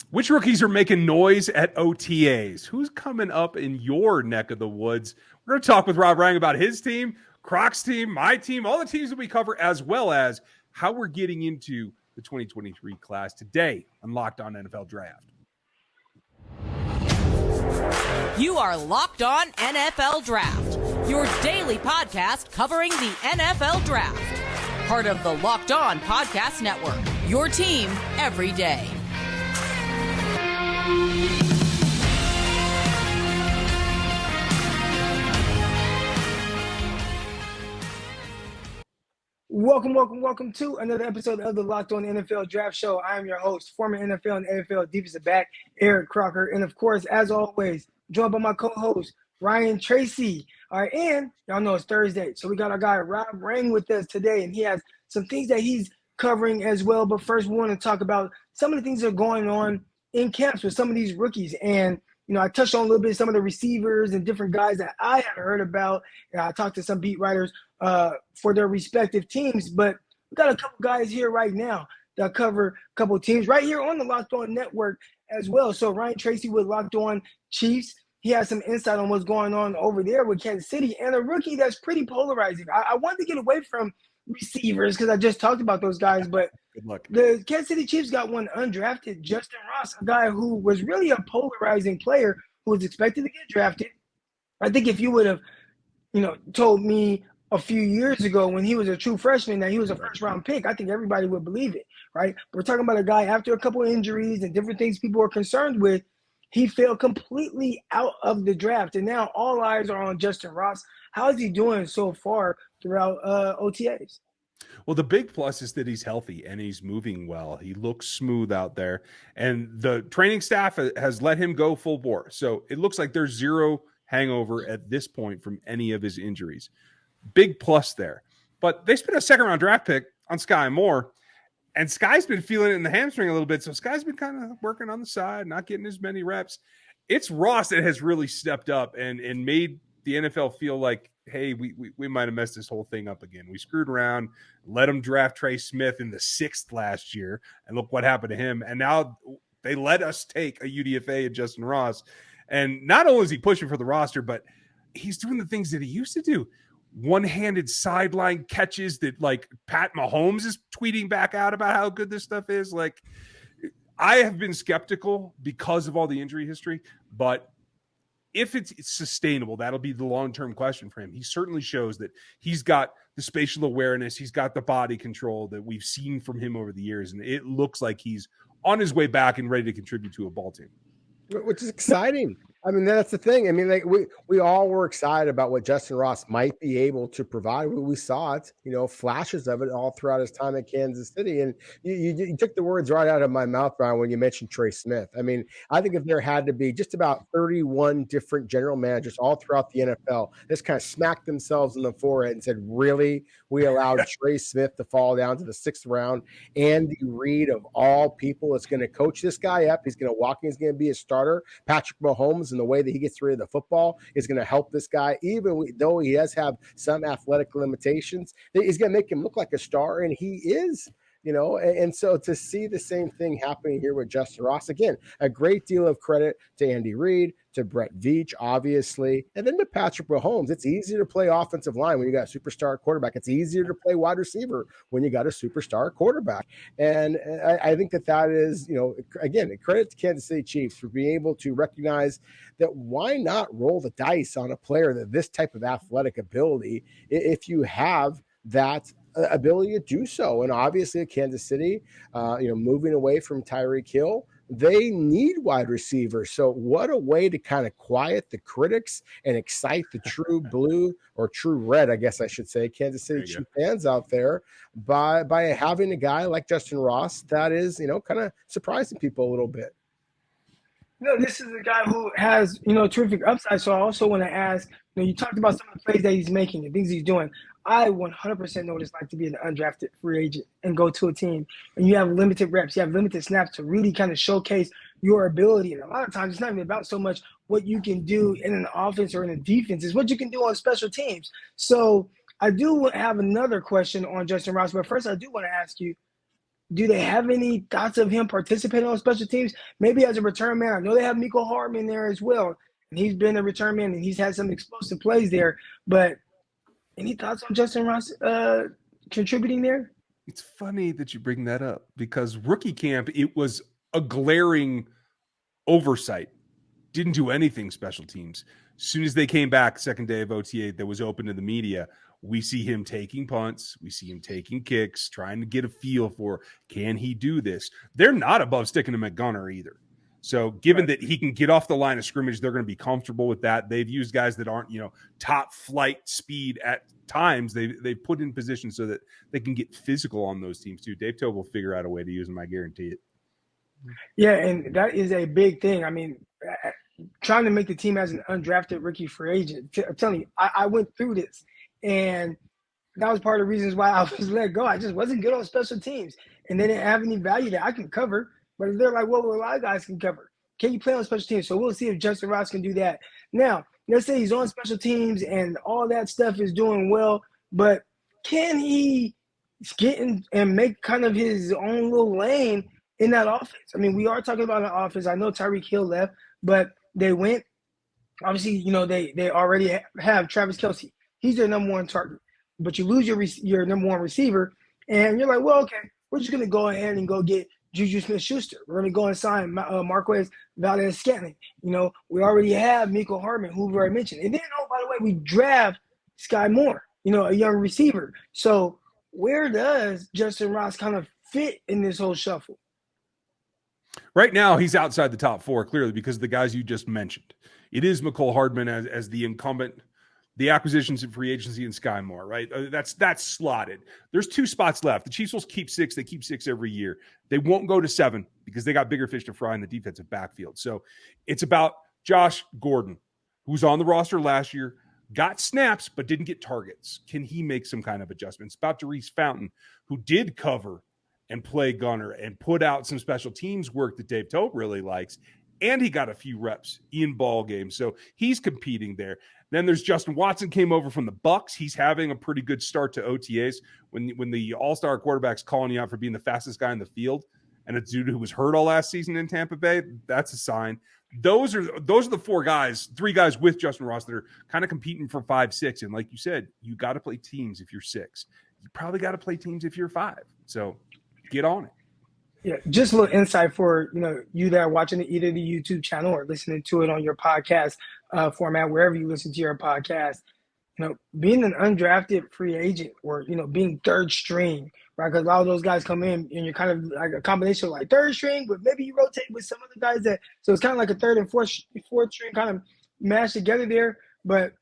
Which rookies are making noise at OTAs? Who's coming up in your neck of the woods? We're going to talk with Rob Rang about his team, Croc's team, my team, all the teams that we cover, as well as how we're getting into the 2023 class today on Locked On NFL Draft. You are Locked On NFL Draft, your daily podcast covering the NFL Draft. Part of the Locked On Podcast Network, your team every day. Welcome to another episode of the Locked On NFL Draft Show. I am your host, former NFL and AFL defensive back, Eric Crocker. And of course, as always, joined by my co-host, Ryan Tracy. All right, and y'all know it's Thursday, so we got our guy Rob Rang with us today, and he has some things that he's covering as well. But first, we want to talk about some of the things that are going on in camps with some of these rookies. And, you know, I touched on a little bit some of the receivers and different guys that I had heard about. And I talked to some beat writers for their respective teams. But we got a couple guys here right now that cover a couple of teams right here on the Locked On Network as well. So Ryan Tracy with Locked On Chiefs. He has some insight on what's going on over there with Kansas City, and a rookie that's pretty polarizing. I wanted to get away from receivers because I just talked about those guys, but Good luck. the Kansas City Chiefs got one undrafted, Justyn Ross, a guy who was really a polarizing player who was expected to get drafted. I think if you would have, told me a few years ago when he was a true freshman that he was a first-round pick, I think everybody would believe it, right? We're talking about a guy after a couple of injuries and different things people are concerned with. He fell completely out of the draft, and now all eyes are on Justyn Ross. How is he doing so far throughout OTAs? Well, the big plus is that he's healthy and he's moving well. He looks smooth out there, and the training staff has let him go full bore. So it looks like there's zero hangover at this point from any of his injuries. Big plus there. But they spent a second-round draft pick on Skye Moore, and Skye's been feeling it in the hamstring a little bit. So Skye's been kind of working on the side, not getting as many reps. It's Ross that has really stepped up and made the NFL feel like, hey, we might have messed this whole thing up again. We screwed around, let him draft Trey Smith in the 6th last year, and look what happened to him. And now they let us take a UDFA and Justyn Ross. And not only is he pushing for the roster, but he's doing the things that he used to do. One-handed sideline catches that, like, Pat Mahomes is tweeting back out about how good this stuff is. Like, I have been skeptical because of all the injury history, but if it's sustainable, that'll be the long-term question for him. He certainly shows that he's got the spatial awareness. He's got the body control that we've seen from him over the years, and it looks like he's on his way back and ready to contribute to a ball team. Which is exciting. I mean, that's the thing. I mean, like we all were excited about what Justyn Ross might be able to provide. We saw it, flashes of it all throughout his time at Kansas City. And you took the words right out of my mouth, Brian, when you mentioned Trey Smith. I mean, I think if there had to be just about 31 different general managers all throughout the NFL, just kind of smacked themselves in the forehead and said, really, we allowed Trey Smith to fall down to the 6th round. Andy Reid, of all people, is going to coach this guy up. He's going to walk in. He's going to be a starter. Patrick Mahomes, and the way that he gets rid of the football is going to help this guy, even though he does have some athletic limitations. He's going to make him look like a star, and he is. And so to see the same thing happening here with Justyn Ross, again, a great deal of credit to Andy Reid, to Brett Veach, obviously, and then to Patrick Mahomes. It's easier to play offensive line when you got a superstar quarterback. It's easier to play wide receiver when you got a superstar quarterback. And I think that is, again, credit to Kansas City Chiefs for being able to recognize that why not roll the dice on a player that this type of athletic ability if you have that ability to do so. And obviously at Kansas City, moving away from Tyreek Hill, they need wide receivers. So what a way to kind of quiet the critics and excite the true blue or true red, I guess I should say, Kansas City Chiefs fans out there by having a guy like Justyn Ross that is, kind of surprising people a little bit. This is a guy who has, terrific upside. So I also want to ask, you talked about some of the plays that he's making and things he's doing. I 100% know what it's like to be an undrafted free agent and go to a team and you have limited reps, you have limited snaps to really kind of showcase your ability. And a lot of times it's not even about so much what you can do in an offense or in a defense, it's what you can do on special teams. So I do have another question on Justyn Ross, but first I do want to ask you, do they have any thoughts of him participating on special teams? Maybe as a return man. I know they have Miko Hardman there as well, and he's been a return man, and he's had some explosive plays there. But any thoughts on Justyn Ross contributing there? It's funny that you bring that up because rookie camp, it was a glaring oversight. Didn't do anything special teams. As soon as they came back, second day of OTA that was open to the media, we see him taking punts. We see him taking kicks, trying to get a feel for, can he do this? They're not above sticking him at gunner either. So given that he can get off the line of scrimmage, they're going to be comfortable with that. They've used guys that aren't, top flight speed at times. They put in position so that they can get physical on those teams too. Dave Tobe will figure out a way to use them. I guarantee it. Yeah, and that is a big thing. I mean, trying to make the team as an undrafted rookie free agent. I'm telling you, I went through this, and that was part of the reasons why I was let go. I just wasn't good on special teams, and they didn't have any value that I can cover. But they're like, well, a lot of guys can cover. Can you play on special teams? So we'll see if Justyn Ross can do that. Now, let's say he's on special teams and all that stuff is doing well, but can he get in and make kind of his own little lane in that offense? I mean, we are talking about an offense. I know Tyreek Hill left, but they went. Obviously, they already have Travis Kelce. He's their number one target. But you lose your number one receiver, and you're like, well, okay, we're just going to go ahead and go get Juju Smith-Schuster. We're going to go and sign Marquez Valdes-Scantling. We already have Miko Hardman, who we already mentioned. And then, by the way, we draft Skye Moore, a young receiver. So where does Justyn Ross kind of fit in this whole shuffle? Right now, he's outside the top four, clearly, because of the guys you just mentioned. It is Mecole Hardman as the incumbent, the acquisitions in free agency, and Skye Moore, right? That's slotted. There's 2 spots left. The Chiefs will keep 6. They keep 6 every year. They won't go to 7 because they got bigger fish to fry in the defensive backfield. So it's about Josh Gordon, who's on the roster last year, got snaps, but didn't get targets. Can he make some kind of adjustments? It's about Darius Fountain, who did cover and play gunner and put out some special teams work that Dave Tobe really likes. And he got a few reps in ball games. So he's competing there. Then there's Justin Watson, came over from the Bucs. He's having a pretty good start to OTAs. When the all-star quarterback's calling you out for being the fastest guy in the field, and a dude who was hurt all last season in Tampa Bay, that's a sign. Those are the 3 guys with Justyn Ross that are kind of competing for 5, 6. And like you said, you got to play teams if you're 6. You probably got to play teams if you're 5. So get on it. Yeah, just a little insight for you that are watching either the YouTube channel or listening to it on your podcast format, wherever you listen to your podcast. Being an undrafted free agent or being third string, right? Because a lot of those guys come in and you're kind of like a combination of like third string, but maybe you rotate with some of the guys so it's kind of like a third and fourth string kind of mashed together there. But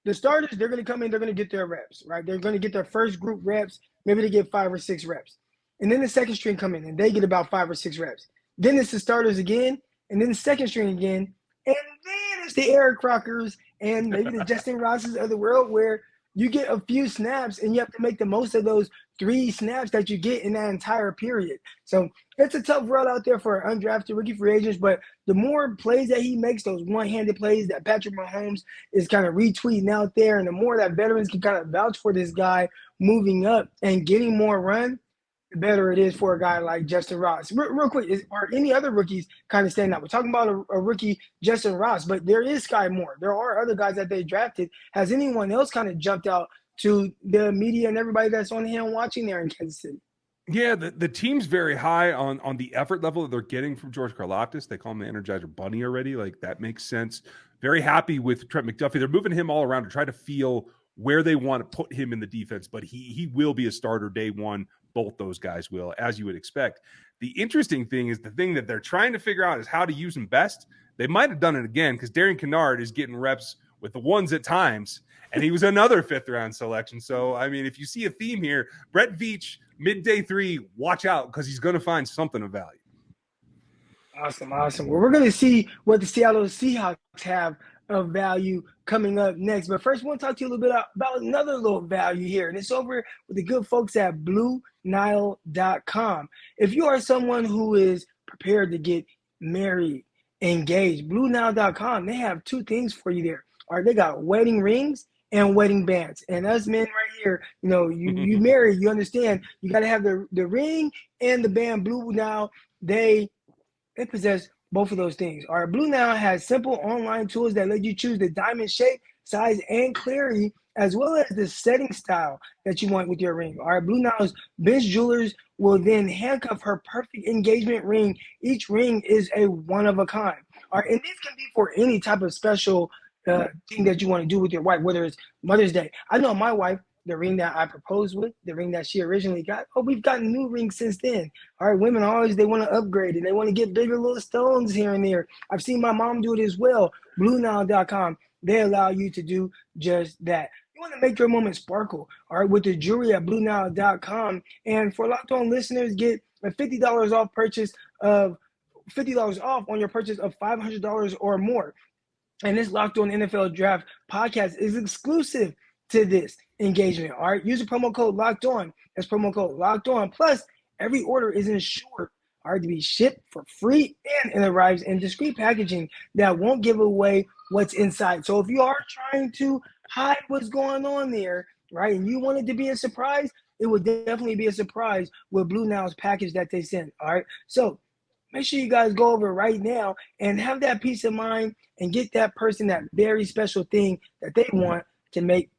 the starters, they're going to come in, they're going to get their reps, right? They're going to get their first group reps. Maybe they get 5 or 6 reps. And then the second string come in and they get about 5 or 6 reps. Then it's the starters again, and then the second string again. And then it's the Eric Crockers and maybe the Justyn Rosses of the world where you get a few snaps and you have to make the most of those 3 snaps that you get in that entire period. So it's a tough road out there for undrafted rookie free agents, but the more plays that he makes, those one-handed plays that Patrick Mahomes is kind of retweeting out there, and the more that veterans can kind of vouch for this guy moving up and getting more run, the better it is for a guy like Justyn Ross. Real quick, are any other rookies kind of standing out? We're talking about a rookie, Justyn Ross, but there is Skye Moore. There are other guys that they drafted. Has anyone else kind of jumped out to the media and everybody that's on hand watching there in Kansas City? Yeah, the team's very high on the effort level that they're getting from George Karlaftis. They call him the Energizer Bunny already. Like, that makes sense. Very happy with Trent McDuffie. They're moving him all around to try to feel where they want to put him in the defense, but he will be a starter day one. Both those guys will, as you would expect. The interesting thing is the thing that they're trying to figure out is how to use him best. They might have done it again because Darian Kennard is getting reps with the ones at times, and he was another 5th-round selection. So, I mean, if you see a theme here, Brett Veach, mid-day 3, watch out because he's going to find something of value. Awesome. Well, we're going to see what the Seattle Seahawks have of value coming up next. But first, I want to talk to you a little bit about another little value here. And it's over with the good folks at BlueNile.com. If you are someone who is prepared to get married, engaged, BlueNile.com, they have 2 things for you there. All right, they got wedding rings and wedding bands. And us men right here, you married, you understand, you got to have the ring and the band. Blue Now, they possess both of those things. All right, Blue Now has simple online tools that let you choose the diamond shape, size, and clarity, as well as the setting style that you want with your ring. All right, Blue Now's Bench Jewelers will then handcuff her perfect engagement ring. Each ring is a one of a kind. All right, and these can be for any type of special thing that you want to do with your wife, whether it's Mother's Day. I know my wife, the ring that I proposed with, the ring that she originally got. Oh, we've gotten new rings since then. All right, women always, they want to upgrade and they want to get bigger little stones here and there. I've seen my mom do it as well. BlueNile.com, they allow you to do just that. You want to make your moment sparkle, all right, with the jewelry at BlueNile.com. And for Locked On listeners, get a $50 off purchase of $50 off on your purchase of $500 or more. And this Locked On NFL Draft podcast is exclusive to this engagement. All right, use the promo code Locked On. That's promo code Locked On. Plus, every order is insured, all right, to be shipped for free, and it arrives in discreet packaging that won't give away what's inside. So if you are trying to hide what's going on there, right, and you want it to be a surprise, it would definitely be a surprise with Blue Now's package that they send. All right, so make sure you guys go over right now and have that peace of mind and get that person that very special thing that they want to make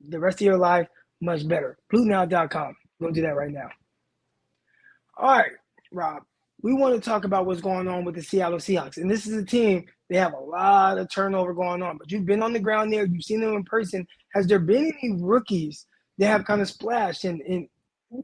the rest of your life much better. BlueNile.com. Go do that right now. All right, Rob, we want to talk about what's going on with the Seattle Seahawks. And this is a team, they have a lot of turnover going on. But you've been on the ground there. You've seen them in person. Has there been any rookies that have kind of splashed? And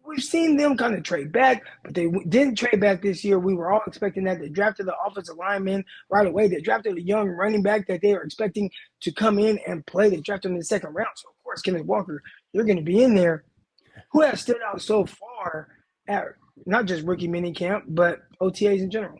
we've seen them kind of trade back, but they didn't trade back this year. We were all expecting that. They drafted the offensive lineman right away. They drafted a young running back that they were expecting to come in and play. They drafted him in the second round. So, of course, Kenneth Walker, they're going to be in there. Who has stood out so far at not just rookie minicamp, but OTAs in general?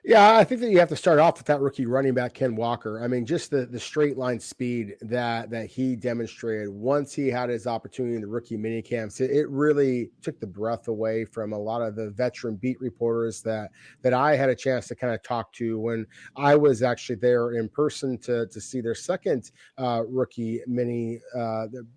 Yeah, I think that you have to start off with that rookie running back, Ken Walker. I mean, just the straight line speed that he demonstrated once he had his opportunity in the rookie mini camps. It really took the breath away from a lot of the veteran beat reporters that I had a chance to kind of talk to when I was actually there in person to see their second rookie mini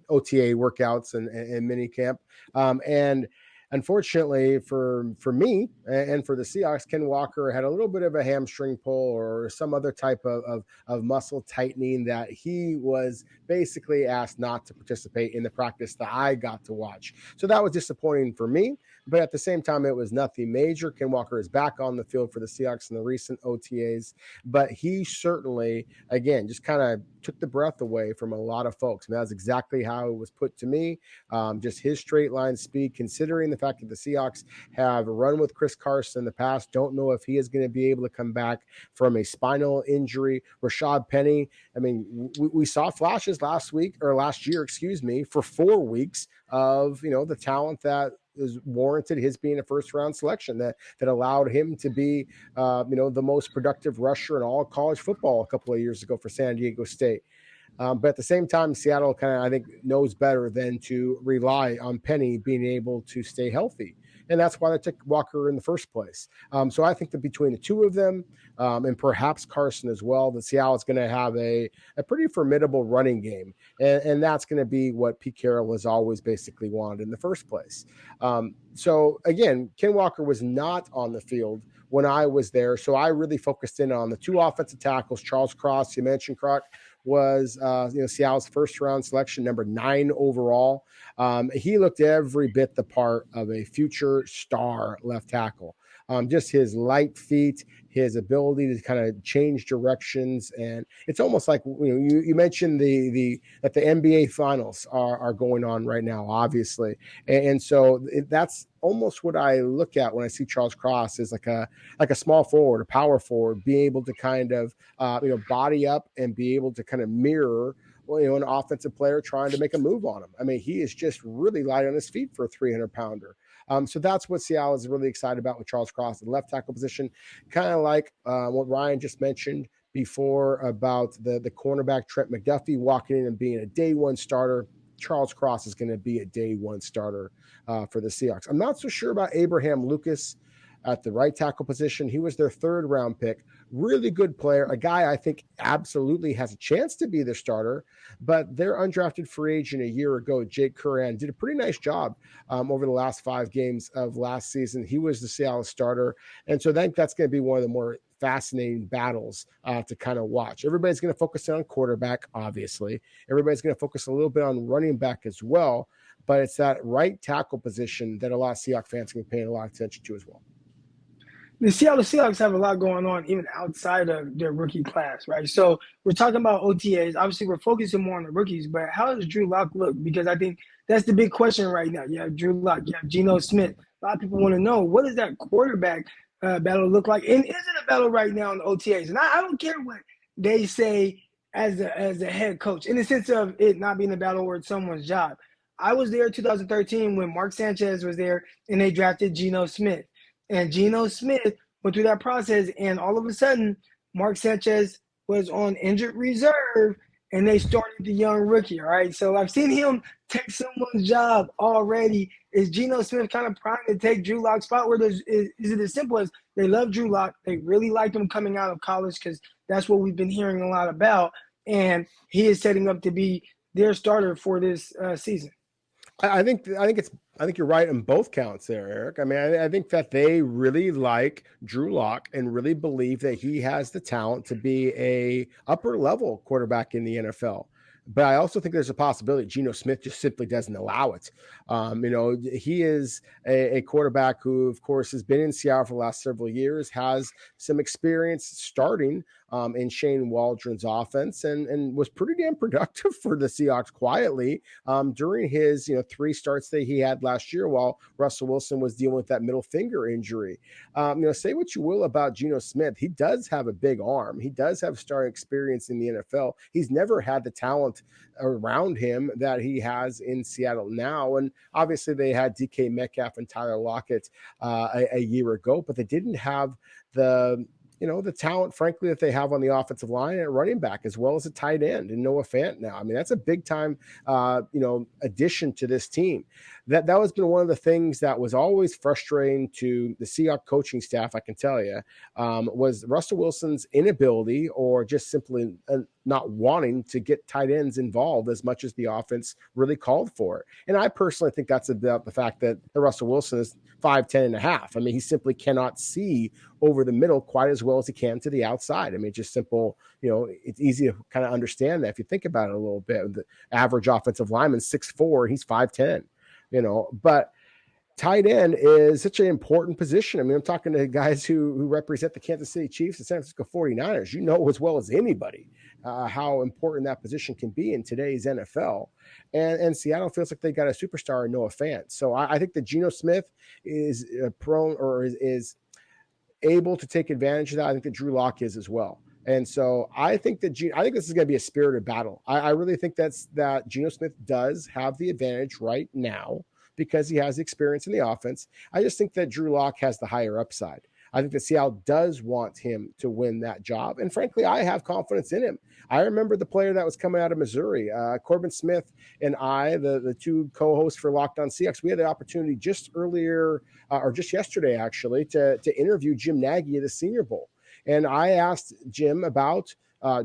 OTA workouts and mini camp. And unfortunately for me and for the Seahawks, Ken Walker had a little bit of a hamstring pull or some other type of muscle tightening that he was basically asked not to participate in the practice that I got to watch. So that was disappointing for me, but at the same time, it was nothing major. Ken Walker is back on the field for the Seahawks in the recent OTAs, but he certainly, again, just kind of took the breath away from a lot of folks. And that's exactly how it was put to me. Just his straight line speed, considering the fact that the Seahawks have run with Chris Carson in the past, don't know if he is going to be able to come back from a spinal injury. Rashad Penny, I mean, we saw flashes last year, for 4 weeks of, the talent that is warranted his being a first round selection that allowed him to be, the most productive rusher in all college football a couple of years ago for San Diego State. But at the same time, Seattle kind of, I think, knows better than to rely on Penny being able to stay healthy. And that's why they took Walker in the first place. So I think that between the two of them and perhaps Carson as well, that Seattle is going to have a pretty formidable running game. And that's going to be what Pete Carroll has always basically wanted in the first place. So again, Ken Walker was not on the field when I was there. So I really focused in on the two offensive tackles. Charles Cross, you mentioned Crocker, was Seattle's first round selection, number 9 overall. He looked every bit the part of a future star left tackle. Just his light feet, his ability to kind of change directions, and it's almost like you mentioned that the NBA finals are going on right now, obviously, and so that's almost what I look at when I see Charles Cross is like a small forward, a power forward, being able to kind of body up and be able to kind of mirror an offensive player trying to make a move on him. I mean, he is just really light on his feet for a 300-pounder. So that's what Seattle is really excited about with Charles Cross, the left tackle position, kind of like what Ryan just mentioned before about the cornerback Trent McDuffie walking in and being a day one starter. Charles Cross is going to be a day one starter for the Seahawks. I'm not so sure about Abraham Lucas. at the right tackle position. He was their 3rd-round pick. Really good player, a guy I think absolutely has a chance to be the starter, but their undrafted free agent a year ago, Jake Curran, did a pretty nice job over the last 5 games of last season. He was the Seattle starter, and so I think that's going to be one of the more fascinating battles to kind of watch. Everybody's going to focus on quarterback, obviously. Everybody's going to focus a little bit on running back as well, but it's that right tackle position that a lot of Seahawks fans can pay a lot of attention to as well. The Seattle Seahawks have a lot going on even outside of their rookie class, right? So we're talking about OTAs. Obviously, we're focusing more on the rookies, but how does Drew Locke look? Because I think that's the big question right now. You have Drew Locke, you have Geno Smith. A lot of people want to know, what does that quarterback battle look like? And is it a battle right now in the OTAs? And I don't care what they say as a head coach, in the sense of it not being a battle where it's someone's job. I was there in 2013 when Mark Sanchez was there, and they drafted Geno Smith. And Geno Smith went through that process, and all of a sudden, Mark Sanchez was on injured reserve, and they started the young rookie, all right? So I've seen him take someone's job already. Is Geno Smith kind of primed to take Drew Locke's spot? Where is it as simple as they love Drew Locke, they really liked him coming out of college because that's what we've been hearing a lot about, and he is setting up to be their starter for this season? I think you're right on both counts there, Eric. I mean, I think that they really like Drew Locke and really believe that he has the talent to be a upper level quarterback in the NFL. But I also think there's a possibility Geno Smith just simply doesn't allow it. He is a quarterback who, of course, has been in Seattle for the last several years, has some experience starting in Shane Waldron's offense, and was pretty damn productive for the Seahawks quietly during his 3 starts that he had last year while Russell Wilson was dealing with that middle finger injury. Say what you will about Geno Smith, he does have a big arm. He does have starting experience in the NFL. He's never had the talent around him that he has in Seattle now, and obviously they had DK Metcalf and Tyler Lockett a year ago, but they didn't have the talent, frankly, that they have on the offensive line and at running back, as well as a tight end and Noah Fant now. I mean, that's a big time, addition to this team. That has been one of the things that was always frustrating to the Seahawks coaching staff, I can tell you, was Russell Wilson's inability or just simply not wanting to get tight ends involved as much as the offense really called for it. And I personally think that's about the fact that Russell Wilson is 5'10" and a half. I mean, he simply cannot see over the middle quite as well as he can to the outside. I mean, just simple, it's easy to kind of understand that if you think about it a little bit. The average offensive lineman 6'4", he's 5'10", but tight end is such an important position. I mean, I'm talking to guys who represent the Kansas City Chiefs and San Francisco 49ers. As well as anybody how important that position can be in today's NFL. And Seattle feels like they got a superstar in Noah Fant. So I think that Geno Smith is prone or is able to take advantage of that. I think that Drew Locke is as well. And so I think this is going to be a spirited battle. I really think that Geno Smith does have the advantage right now because he has experience in the offense. I just think that Drew Locke has the higher upside. I think that Seattle does want him to win that job. And frankly, I have confidence in him. I remember the player that was coming out of Missouri, Corbin Smith and I, the 2 co-hosts for Locked On Seahawks, we had the opportunity just earlier or just yesterday, actually, to interview Jim Nagy at the Senior Bowl. And I asked Jim about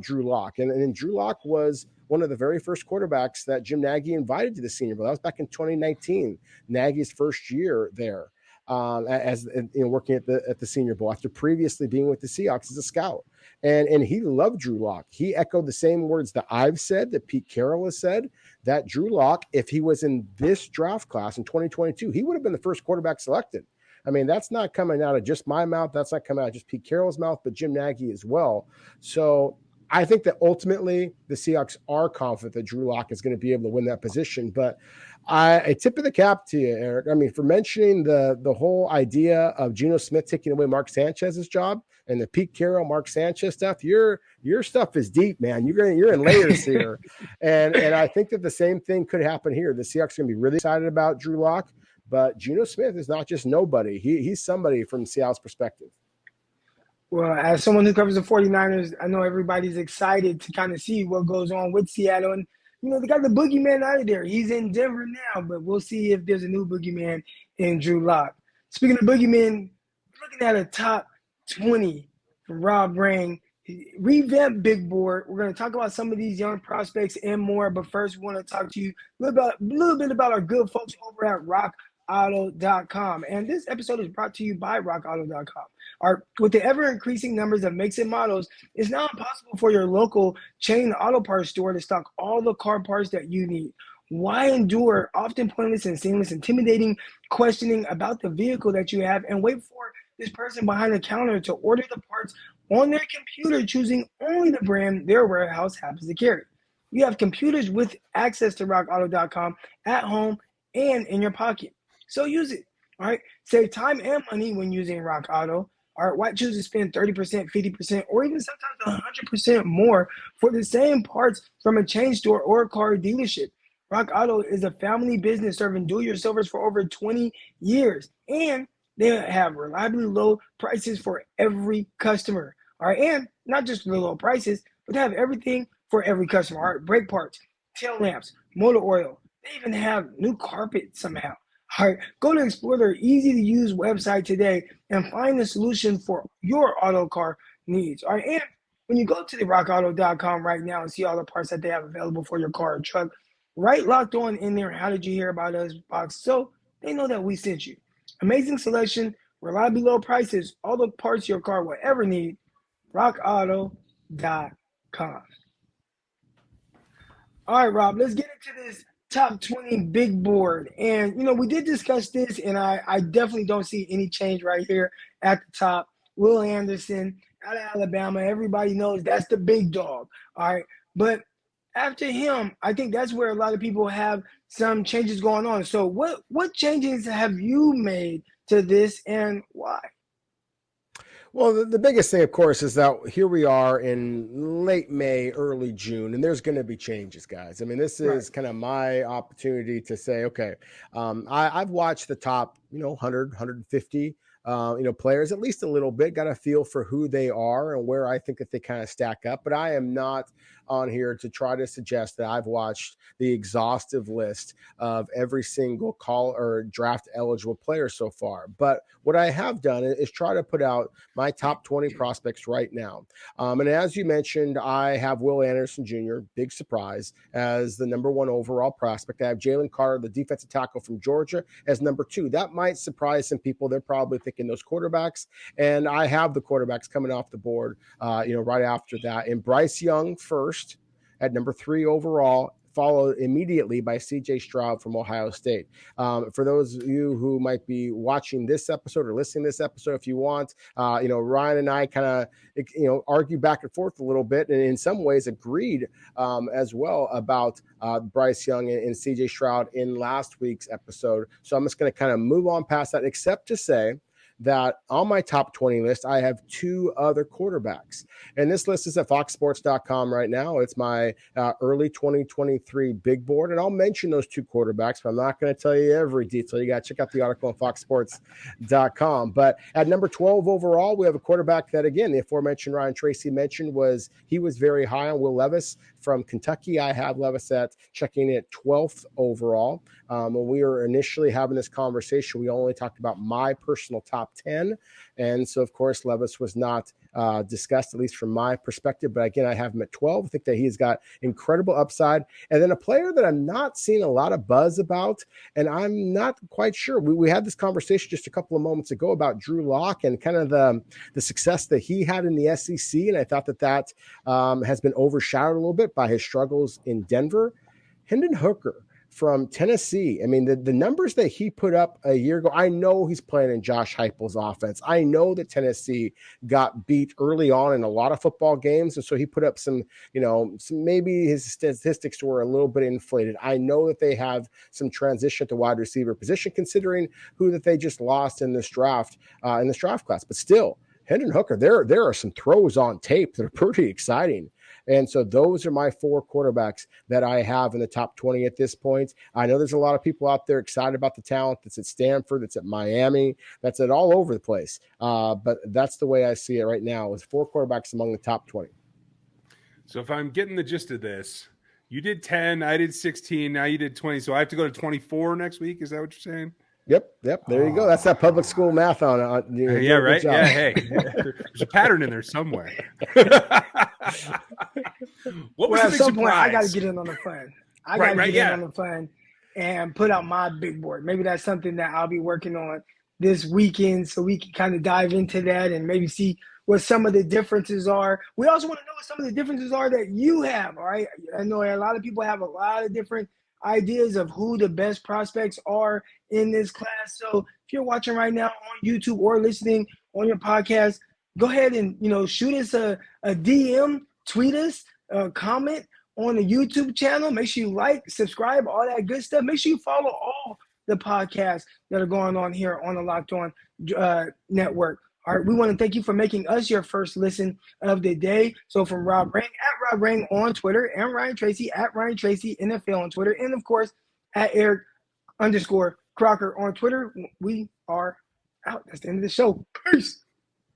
Drew Locke. And Drew Locke was one of the very first quarterbacks that Jim Nagy invited to the Senior Bowl. That was back in 2019, Nagy's first year there. Working at the Senior Bowl after previously being with the Seahawks as a scout. And he loved Drew Locke. He echoed the same words that I've said, that Pete Carroll has said, that Drew Locke, if he was in this draft class in 2022, he would have been the first quarterback selected. I mean, that's not coming out of just my mouth. That's not coming out of just Pete Carroll's mouth, but Jim Nagy as well. So I think that ultimately the Seahawks are confident that Drew Locke is going to be able to win that position. But I tip of the cap to you, Eric. I mean, for mentioning the whole idea of Geno Smith taking away Mark Sanchez's job and the Pete Carroll, Mark Sanchez stuff. Your stuff is deep, man. You're in layers here, and I think that the same thing could happen here. The Seahawks are going to be really excited about Drew Locke, but Geno Smith is not just nobody. He's somebody from Seattle's perspective. Well, as someone who covers the 49ers, I know everybody's excited to kind of see what goes on with Seattle. And, they got the boogeyman out of there. He's in Denver now, but we'll see if there's a new boogeyman in Drew Locke. Speaking of boogeymen, looking at a top 20 from Rob Ring, revamped big board. We're going to talk about some of these young prospects and more. But first, we want to talk to you a little bit about our good folks over at rockauto.com. And this episode is brought to you by rockauto.com. With the ever-increasing numbers of makes and models, it's now impossible for your local chain auto parts store to stock all the car parts that you need. Why endure often pointless and seamless, intimidating questioning about the vehicle that you have and wait for this person behind the counter to order the parts on their computer, choosing only the brand their warehouse happens to carry? You have computers with access to rockauto.com at home and in your pocket. So use it. All right. Save time and money when using Rock Auto. All right. Why choose to spend 30%, 50%, or even sometimes 100% more for the same parts from a chain store or a car dealership? Rock Auto is a family business serving do-it-yourselfers for over 20 years. And they have reliably low prices for every customer. All right. And not just the low prices, but they have everything for every customer. All right. Brake parts, tail lamps, motor oil. They even have new carpet somehow. All right. Go to explore their easy-to-use website today and find the solution for your auto car needs. All right. And when you go to the rockauto.com right now and see all the parts that they have available for your car or truck, write Locked On in there. How did you hear about us box so they know that we sent you. Amazing selection, reliably low prices, all the parts your car will ever need. rockauto.com. All right, Rob, let's get into this top 20 big board. And, we did discuss this, and I definitely don't see any change right here at the top. Will Anderson out of Alabama. Everybody knows that's the big dog. All right. But after him, I think that's where a lot of people have some changes going on. So what changes have you made to this and why? Well, the biggest thing, of course, is that here we are in late May, early June, and there's going to be changes, guys. I mean, this is kind of my opportunity to say, okay, I've watched the top, 100, 150, players at least a little bit, got a feel for who they are and where I think that they kind of stack up. But I am not on here to try to suggest that I've watched the exhaustive list of every single call or draft eligible player so far. But what I have done is try to put out my top 20 prospects right now. And as you mentioned, I have Will Anderson Jr., big surprise, as the number 1 overall prospect. I have Jalen Carter, the defensive tackle from Georgia, as number 2. That might surprise some people. They're probably thinking those quarterbacks. And I have the quarterbacks coming off the board, right after that. And Bryce Young first at number 3 overall, followed immediately by C.J. Stroud from Ohio State. For those of you who might be watching this episode or listening to this episode, if you want, Ryan and I kind of, argue back and forth a little bit, and in some ways agreed as well about Bryce Young and C.J. Stroud in last week's episode. So I'm just going to kind of move on past that, except to say that on my top 20 list, I have 2 other quarterbacks. And this list is at foxsports.com right now. It's my early 2023 big board. And I'll mention those 2 quarterbacks, but I'm not going to tell you every detail. You got to check out the article on foxsports.com. But at number 12 overall, we have a quarterback that, again, the aforementioned Ryan Tracy mentioned he was very high on, Will Levis from Kentucky. I have Levis at checking in at 12th overall. When we were initially having this conversation, we only talked about my personal top 10. And so, of course, Levis was not discussed, at least from my perspective. But again, I have him at 12. I think that he's got incredible upside. And then a player that I'm not seeing a lot of buzz about, and I'm not quite sure. We had this conversation just a couple of moments ago about Drew Locke and kind of the success that he had in the SEC. And I thought that has been overshadowed a little bit by his struggles in Denver. Hendon Hooker from Tennessee. I mean, the numbers that he put up a year ago, I know he's playing in Josh Heupel's offense. I know that Tennessee got beat early on in a lot of football games. And so he put up some maybe his statistics were a little bit inflated. I know that they have some transition to wide receiver position, considering who that they just lost in this draft class. But still, Hendon Hooker, there are some throws on tape that are pretty exciting. And so those are my 4 quarterbacks that I have in the top 20 at this point. I know there's a lot of people out there excited about the talent that's at Stanford, that's at Miami, that's at all over the place. But that's the way I see it right now, with 4 quarterbacks among the top 20. So if I'm getting the gist of this, you did 10, I did 16, now you did 20. So I have to go to 24 next week. Is that what you're saying? Yep. There you go. That's that public school math on it. Yeah, right. Yeah, hey, there's a pattern in there somewhere. What was Well, the at big some point, I got to surprise? get in on the fun. I Right, got to right, get yeah. in on the fun and put out my big board. Maybe that's something that I'll be working on this weekend, so we can kind of dive into that and maybe see what some of the differences are. We also want to know what some of the differences are that you have. All right, I know a lot of people have a lot of different ideas of who the best prospects are in this class. So if you're watching right now on YouTube or listening on your podcast, go ahead and shoot us a DM, tweet us, comment on the YouTube channel. Make sure you like, subscribe, all that good stuff. Make sure you follow all the podcasts that are going on here on the Locked On network. All right, we want to thank you for making us your first listen of the day. So from Rob Rang, at Rob Rang on Twitter, and Ryan Tracy, at Ryan Tracy NFL on Twitter, and of course, at Eric_Crocker on Twitter. We are out. That's the end of the show. Peace.